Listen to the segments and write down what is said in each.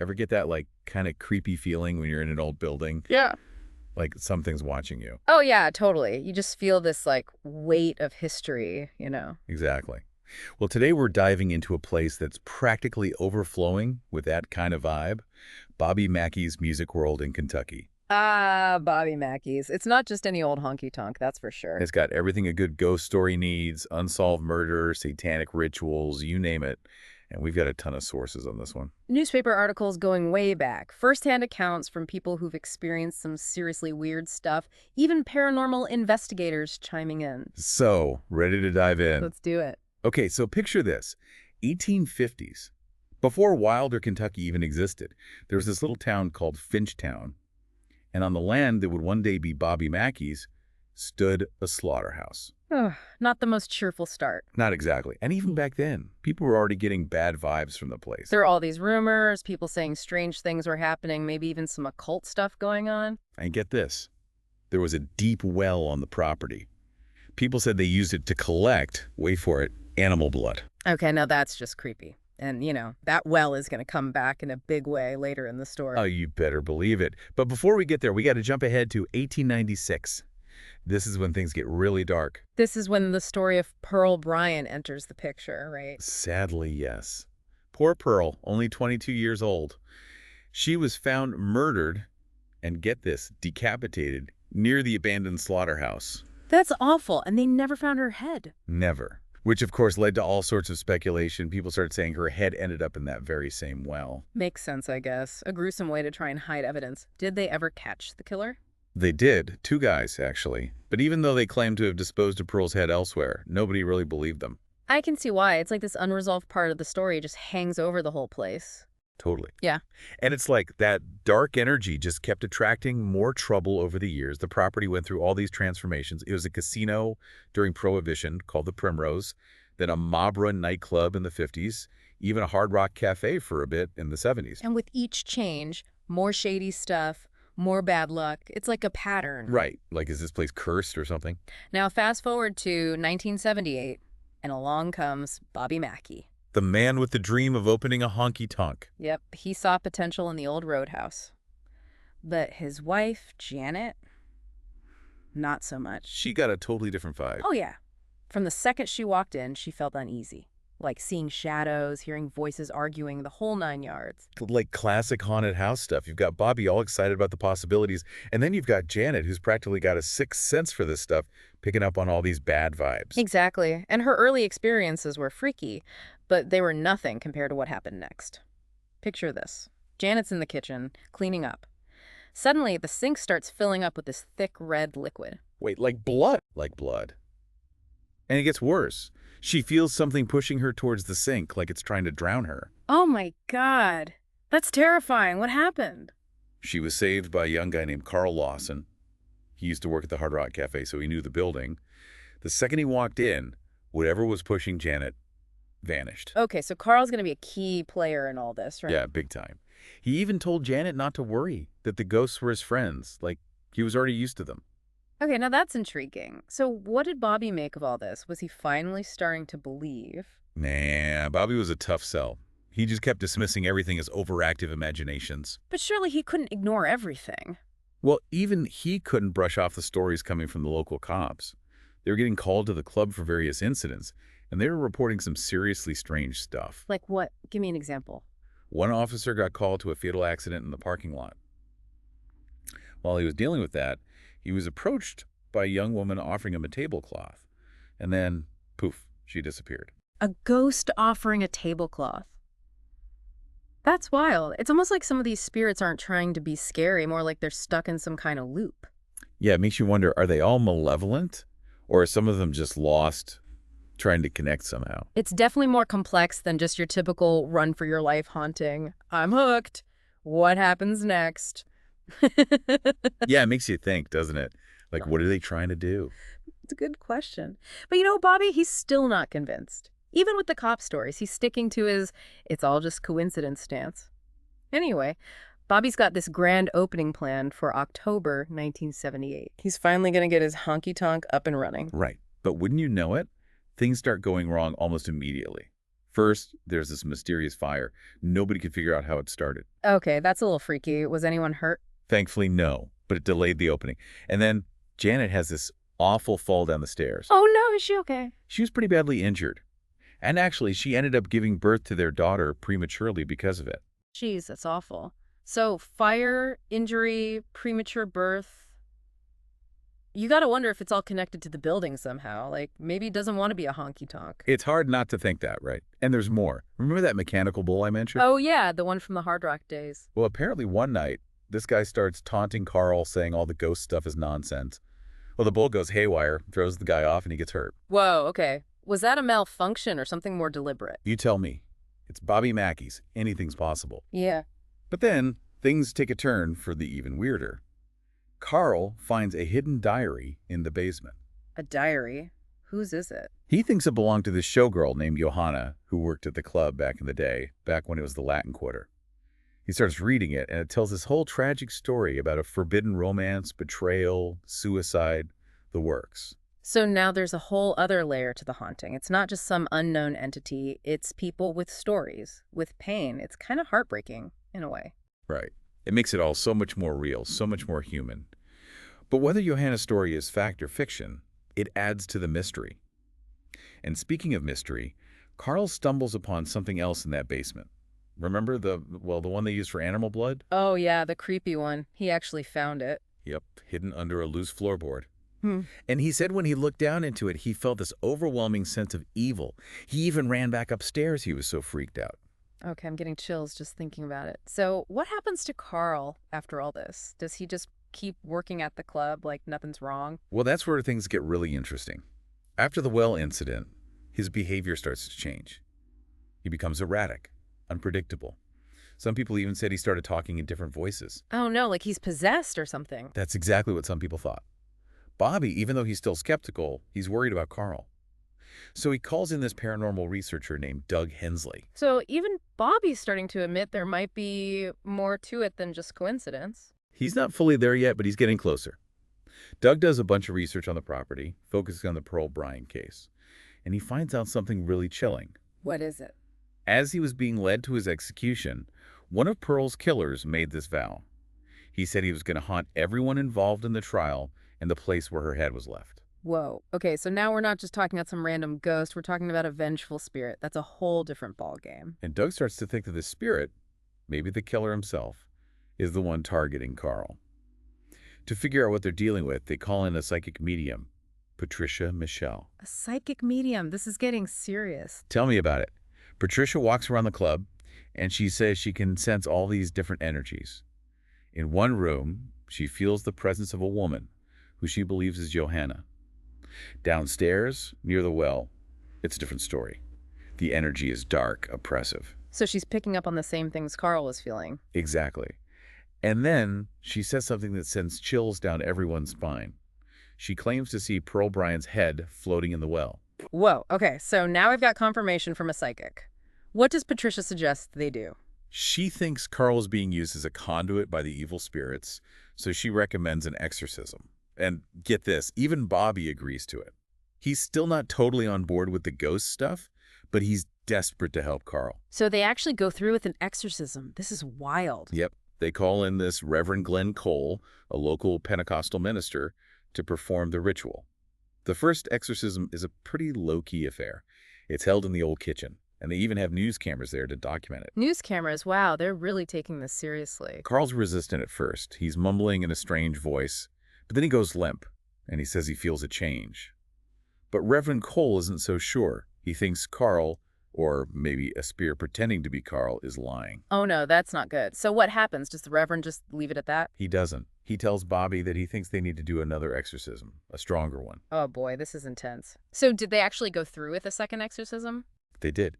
Ever get that, like, kind of creepy feeling when you're in an old building? Yeah. Like something's watching you. Oh, yeah, totally. You just feel this, like, weight of history. Exactly. Well, today we're diving into a place that's practically overflowing with that kind of vibe, Bobby Mackey's Music World in Kentucky. Ah, Bobby Mackey's. It's not just any old honky-tonk, that's for sure. It's got everything a good ghost story needs, unsolved murder, satanic rituals, you name it. And we've got a ton of sources on this one. Newspaper articles going way back, first-hand accounts from people who've experienced some seriously weird stuff, even paranormal investigators chiming in. So, ready to dive in? Let's do it. Okay, so picture this. 1850s. Before Wilder, Kentucky even existed, there was this little town called Finchtown. And on the land that would one day be Bobby Mackey's stood a slaughterhouse. Ugh, not the most cheerful start. Not exactly. And even back then, people were already getting bad vibes from the place. There are all these rumors, people saying strange things were happening, maybe even some occult stuff going on. And get this. There was a deep well on the property. People said they used it to collect, wait for it, animal blood. Okay, now that's just creepy. And, that well is going to come back in a big way later in the story. Oh, you better believe it. But before we get there, we got to jump ahead to 1896. This is when things get really dark. This is when the story of Pearl Bryan enters the picture, right? Sadly, yes. Poor Pearl, only 22 years old. She was found murdered, and get this, decapitated, near the abandoned slaughterhouse. That's awful, and they never found her head. Never. Which, of course, led to all sorts of speculation. People started saying her head ended up in that very same well. Makes sense, I guess. A gruesome way to try and hide evidence. Did they ever catch the killer? They did. 2 guys, actually. But even though they claimed to have disposed of Pearl's head elsewhere, nobody really believed them. I can see why. It's like this unresolved part of the story just hangs over the whole place. Totally. Yeah. And it's like that dark energy just kept attracting more trouble over the years. The property went through all these transformations. It was a casino during Prohibition called the Primrose, then a mob-run nightclub in the 50s, even a Hard Rock cafe for a bit in the 70s. And with each change, more shady stuff, more bad luck. It's like a pattern. Right. Like, is this place cursed or something? Now fast forward to 1978, and along comes Bobby Mackey. The man with the dream of opening a honky-tonk. Yep, he saw potential in the old roadhouse. But his wife, Janet, not so much. She got a totally different vibe. Oh, yeah. From the second she walked in, she felt uneasy. Like seeing shadows, hearing voices arguing, the whole 9 yards. Like classic haunted house stuff. You've got Bobby all excited about the possibilities, and then you've got Janet, who's practically got a sixth sense for this stuff, picking up on all these bad vibes. Exactly. And her early experiences were freaky, but they were nothing compared to what happened next. Picture this. Janet's in the kitchen, cleaning up. Suddenly, the sink starts filling up with this thick red liquid. Wait, like blood? Like blood. And it gets worse. She feels something pushing her towards the sink, like it's trying to drown her. Oh my God. That's terrifying. What happened? She was saved by a young guy named Carl Lawson. He used to work at the Hard Rock Cafe, so he knew the building. The second he walked in, whatever was pushing Janet vanished. Okay, so Carl's going to be a key player in all this, right? Yeah, big time. He even told Janet not to worry, that the ghosts were his friends, like he was already used to them. Okay, now that's intriguing. So what did Bobby make of all this? Was he finally starting to believe? Nah, Bobby was a tough sell. He just kept dismissing everything as overactive imaginations. But surely he couldn't ignore everything. Well, even he couldn't brush off the stories coming from the local cops. They were getting called to the club for various incidents, and they were reporting some seriously strange stuff. Like what? Give me an example. One officer got called to a fatal accident in the parking lot. While he was dealing with that, he was approached by a young woman offering him a tablecloth. And then, poof, she disappeared. A ghost offering a tablecloth. That's wild. It's almost like some of these spirits aren't trying to be scary, more like they're stuck in some kind of loop. Yeah, it makes you wonder, are they all malevolent? Or are some of them just lost, trying to connect somehow? It's definitely more complex than just your typical run-for-your-life haunting. I'm hooked. What happens next? Yeah, it makes you think, doesn't it? Like, what are they trying to do? It's a good question. But Bobby, he's still not convinced. Even with the cop stories, he's sticking to his "it's all just coincidence" stance. Anyway, Bobby's got this grand opening planned for October 1978. He's finally going to get his honky-tonk up and running. Right. But wouldn't you know it? Things start going wrong almost immediately. First, there's this mysterious fire. Nobody could figure out how it started. Okay, that's a little freaky. Was anyone hurt? Thankfully, no, but it delayed the opening. And then Janet has this awful fall down the stairs. Oh no, is she okay? She was pretty badly injured. And actually, she ended up giving birth to their daughter prematurely because of it. Jeez, that's awful. So, fire, injury, premature birth. You gotta wonder if it's all connected to the building somehow. Like, maybe he doesn't want to be a honky-tonk. It's hard not to think that, right? And there's more. Remember that mechanical bull I mentioned? Oh yeah, the one from the Hard Rock days. Well, apparently one night, this guy starts taunting Carl, saying all the ghost stuff is nonsense. Well, the bull goes haywire, throws the guy off, and he gets hurt. Whoa, okay. Was that a malfunction or something more deliberate? You tell me. It's Bobby Mackey's. Anything's possible. Yeah. But then, things take a turn for the even weirder. Carl finds a hidden diary in the basement. A diary? Whose is it? He thinks it belonged to this showgirl named Johanna, who worked at the club back in the day, back when it was the Latin Quarter. He starts reading it, and it tells this whole tragic story about a forbidden romance, betrayal, suicide, the works. So now there's a whole other layer to the haunting. It's not just some unknown entity. It's people with stories, with pain. It's kind of heartbreaking, in a way. Right. It makes it all so much more real, so much more human. But whether Johanna's story is fact or fiction, it adds to the mystery. And speaking of mystery, Carl stumbles upon something else in that basement. Remember the one they used for animal blood? Oh yeah, the creepy one. He actually found it. Yep, hidden under a loose floorboard. Hmm. And he said when he looked down into it, he felt this overwhelming sense of evil. He even ran back upstairs. He was so freaked out. Okay, I'm getting chills just thinking about it. So what happens to Carl after all this? Does he just keep working at the club like nothing's wrong? Well, that's where things get really interesting. After the well incident, his behavior starts to change. He becomes erratic, unpredictable. Some people even said he started talking in different voices. Oh no, like he's possessed or something. That's exactly what some people thought. Bobby, even though he's still skeptical, he's worried about Carl. So he calls in this paranormal researcher named Doug Hensley. So even Bobby's starting to admit there might be more to it than just coincidence. He's not fully there yet, but he's getting closer. Doug does a bunch of research on the property, focusing on the Pearl Bryan case, and he finds out something really chilling. What is it? As he was being led to his execution, one of Pearl's killers made this vow. He said he was going to haunt everyone involved in the trial and the place where her head was left. Whoa. Okay, so now we're not just talking about some random ghost. We're talking about a vengeful spirit. That's a whole different ballgame. And Doug starts to think that this spirit, maybe the killer himself, is the one targeting Carl. To figure out what they're dealing with, they call in a psychic medium, Patricia Michelle. A psychic medium. This is getting serious. Tell me about it. Patricia walks around the club, and she says she can sense all these different energies. In one room, she feels the presence of a woman, who she believes is Johanna. Downstairs, near the well, it's a different story. The energy is dark, oppressive. So she's picking up on the same things Carl was feeling. Exactly. And then she says something that sends chills down everyone's spine. She claims to see Pearl Bryan's head floating in the well. Whoa. Okay, so now I've got confirmation from a psychic. What does Patricia suggest they do? She thinks Carl is being used as a conduit by the evil spirits, so she recommends an exorcism. And get this, even Bobby agrees to it. He's still not totally on board with the ghost stuff, but he's desperate to help Carl. So they actually go through with an exorcism. This is wild. Yep. They call in this Reverend Glenn Cole, a local Pentecostal minister, to perform the ritual. The first exorcism is a pretty low-key affair. It's held in the old kitchen, and they even have news cameras there to document it. News cameras, wow, they're really taking this seriously. Carl's resistant at first. He's mumbling in a strange voice, but then he goes limp, and he says he feels a change. But Reverend Cole isn't so sure. He thinks Carl, or maybe a spirit pretending to be Carl, is lying. Oh no, that's not good. So what happens? Does the Reverend just leave it at that? He doesn't. He tells Bobby that he thinks they need to do another exorcism, a stronger one. Oh boy, this is intense. So did they actually go through with a second exorcism? They did.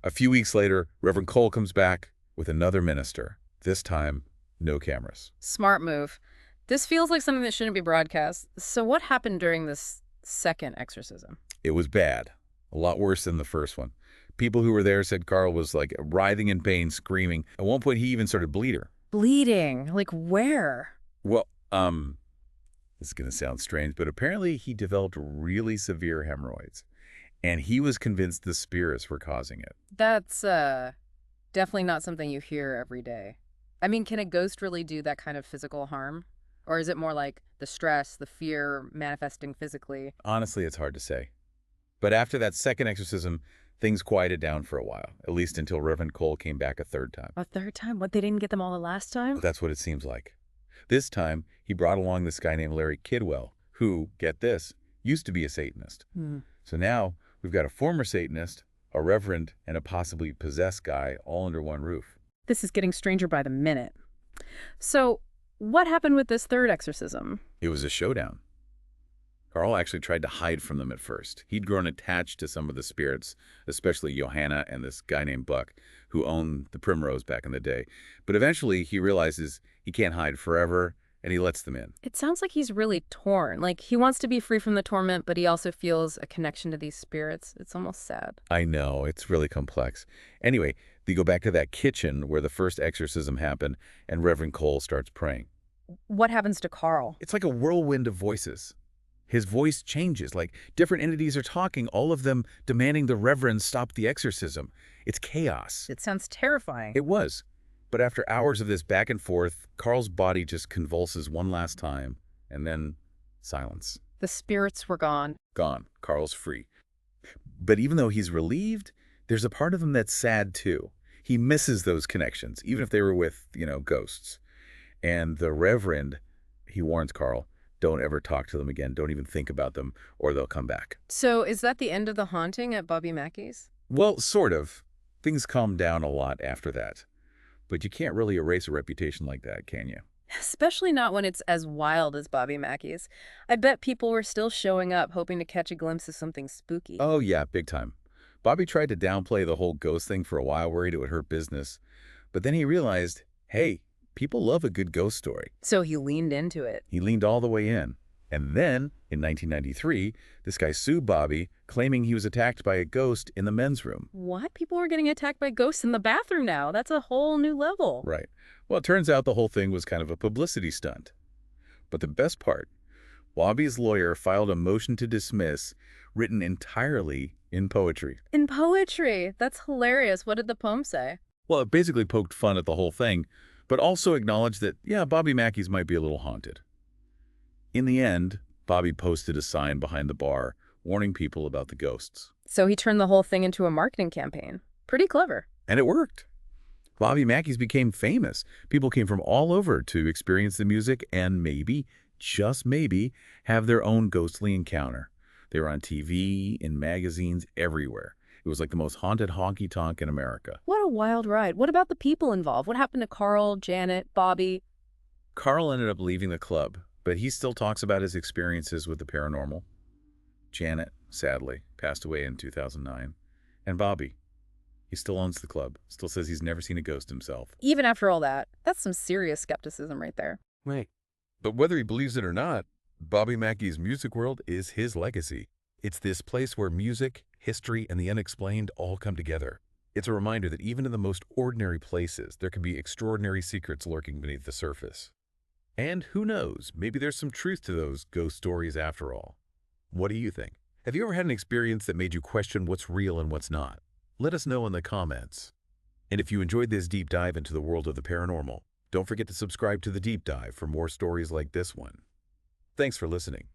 A few weeks later, Reverend Cole comes back with another minister. This time, no cameras. Smart move. This feels like something that shouldn't be broadcast. So what happened during this second exorcism? It was bad. A lot worse than the first one. People who were there said Carl was like writhing in pain, screaming. At one point, he even started bleeding. Bleeding? Like where? Well, this is going to sound strange, but apparently he developed really severe hemorrhoids. And he was convinced the spirits were causing it. That's definitely not something you hear every day. I mean, can a ghost really do that kind of physical harm? Or is it more like the stress, the fear manifesting physically? Honestly, it's hard to say. But after that second exorcism, things quieted down for a while, at least until Reverend Cole came back a third time. A third time? What, they didn't get them all the last time? That's what it seems like. This time, he brought along this guy named Larry Kidwell, who, get this, used to be a Satanist. Hmm. So now we've got a former Satanist, a reverend, and a possibly possessed guy all under one roof. This is getting stranger by the minute. So, what happened with this third exorcism? It was a showdown. Carl actually tried to hide from them at first. He'd grown attached to some of the spirits, especially Johanna and this guy named Buck, who owned the Primrose back in the day. But eventually he realizes he can't hide forever, and he lets them in. It sounds like he's really torn. Like, he wants to be free from the torment, but he also feels a connection to these spirits. It's almost sad. I know, it's really complex. Anyway, they go back to that kitchen where the first exorcism happened, and Reverend Cole starts praying. What happens to Carl? It's like a whirlwind of voices. His voice changes, like different entities are talking, all of them demanding the Reverend stop the exorcism. It's chaos. It sounds terrifying. It was. But after hours of this back and forth, Carl's body just convulses one last time, and then silence. The spirits were gone. Gone. Carl's free. But even though he's relieved, there's a part of him that's sad too. He misses those connections, even if they were with, ghosts. And the Reverend, he warns Carl, don't ever talk to them again. Don't even think about them, or they'll come back. So is that the end of the haunting at Bobby Mackey's? Well, sort of. Things calm down a lot after that. But you can't really erase a reputation like that, can you? Especially not when it's as wild as Bobby Mackey's. I bet people were still showing up hoping to catch a glimpse of something spooky. Oh, yeah, big time. Bobby tried to downplay the whole ghost thing for a while, worried it would hurt business. But then he realized, hey, people love a good ghost story. So he leaned into it. He leaned all the way in. And then, in 1993, this guy sued Bobby, claiming he was attacked by a ghost in the men's room. What? People were getting attacked by ghosts in the bathroom now. That's a whole new level. Right. Well, it turns out the whole thing was kind of a publicity stunt. But the best part, Bobby's lawyer filed a motion to dismiss, written entirely in poetry. In poetry? That's hilarious. What did the poem say? Well, it basically poked fun at the whole thing, but also acknowledged that, yeah, Bobby Mackey's might be a little haunted. In the end, Bobby posted a sign behind the bar warning people about the ghosts. So he turned the whole thing into a marketing campaign. Pretty clever. And it worked. Bobby Mackey's became famous. People came from all over to experience the music and maybe, just maybe, have their own ghostly encounter. They were on TV, in magazines, everywhere. It was like the most haunted honky-tonk in America. What a wild ride. What about the people involved? What happened to Carl, Janet, Bobby? Carl ended up leaving the club, but he still talks about his experiences with the paranormal. Janet, sadly, passed away in 2009. And Bobby, he still owns the club, still says he's never seen a ghost himself. Even after all that, that's some serious skepticism right there. Right. But whether he believes it or not, Bobby Mackey's music world is his legacy. It's this place where music, history, and the unexplained all come together. It's a reminder that even in the most ordinary places, there can be extraordinary secrets lurking beneath the surface. And who knows, maybe there's some truth to those ghost stories after all. What do you think? Have you ever had an experience that made you question what's real and what's not? Let us know in the comments. And if you enjoyed this deep dive into the world of the paranormal, don't forget to subscribe to The Deep Dive for more stories like this one. Thanks for listening.